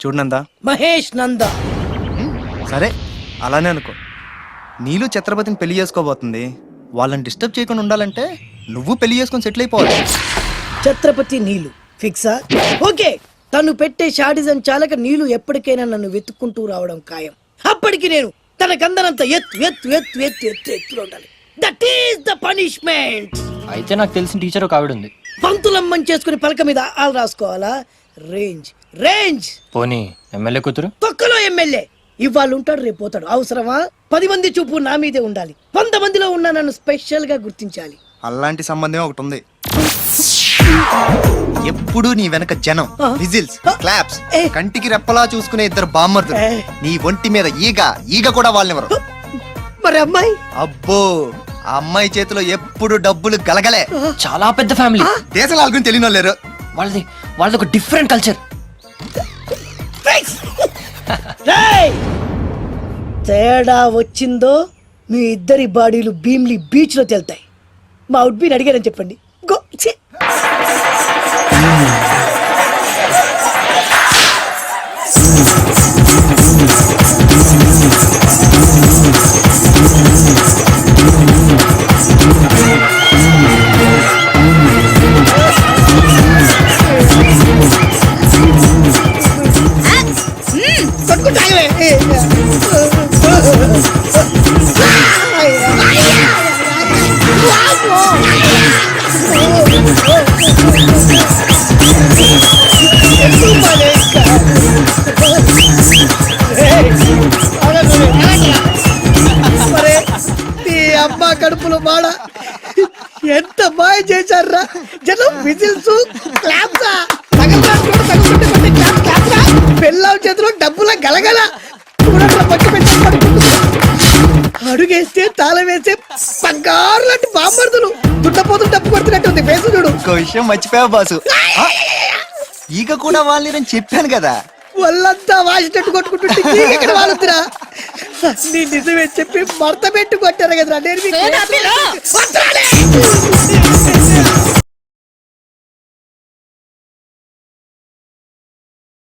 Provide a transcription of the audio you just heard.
చూడు నందా. మహేష్ నందా. సరే అలానే అనుకో. నీలు ఛత్రపతిని పెళ్లి చేసుకోబోతుంది. వాళ్ళని డిస్టర్బ్ చేయకుండా ఉండాలంటే నువ్వు పెళ్లి చేసుకొని సెటిల్ అయిపోవాలి. ఛత్రపతి నీలు ఫిక్సా? ఓకే. తను పెట్టే షాడిజం చాలక నీలు ఎప్పటికైనా నన్ను వెతుక్కుంటూ రావడం ఖాయం. అప్పటికి నేను తనకందనంత ఎత్తు ఎత్తు ఎత్తు ఎత్తు ఎత్తు ఎత్తులో ఉండాలి. That is the punishment. అయితే నాకు తెలిసిన టీచర్ ఒక ఆవిడ ఉంది. పంతులమ్మని చేసుకుని పలక మీద ఆలు రాసుకోవాలా? Range range. పోనీ ఎమ్మెల్యే కూతురు? తొక్కలో ఎమ్మెల్యే. ఇవాళ ఉంటాడు రేపు పోతాడు. అవసరమా? 10 మంది చూపు నా మీదే ఉండాలి. 100 మందిలో ఉన్న నన్ను స్పెషల్ గా గుర్తించాలి. అలాంటి సంబంధం ఒకటి ఉంది. ఎప్పుడు నీ వెనక జనం, విజిల్స్, క్లాప్స్, కంటికి రెప్పలా చూసుకునే 2 బామ్మర్దులు. నీ ఒంటి మీద ఈగ కూడా వాళ్ళెవరు. మరి అమ్మాయి? అబ్బో, ఆ అమ్మాయి చేతిలో ఎప్పుడు డబ్బులు గలగలే. చాలా పెద్ద ఫ్యామిలీ. దేశాల గురించి తెలియని వాళ్ళు లేరు. వాళ్ళది ఒక డిఫరెంట్ కల్చర్. తేడా వచ్చిందో మీ ఇద్దరి బాడీలు భీమ్లీ బీచ్ లో తేలుతాయి. మా ఉడ్బీని అడిగారని చెప్పండి. గో. అమ్మా కడుపులో బాడ ఎంత బాగా చేశారా జనం. విజిల్స్, క్లాప్సా, పెళ్ళాం చేతిలో డబ్బుల గలగల. అడుగేస్తే తాళం వేస్తే బంగారు లాంటి బాంబర్దులు. దున్నపోతులు డబ్బు కొడుతున్నట్టుంది ఫేసు చూడు. ఇంకో విషయం మర్చిపోయావు బాసు. ఈగ కూడా వాళ్ళని చెప్పాను కదా. వాళ్ళంతా వాసినట్టు కొట్టుకుంటుంటే ఇక్కడ వాళ్ళురా. నీ నిజమే చెప్పి మడత పెట్టి కొట్టారు కదరా. నేను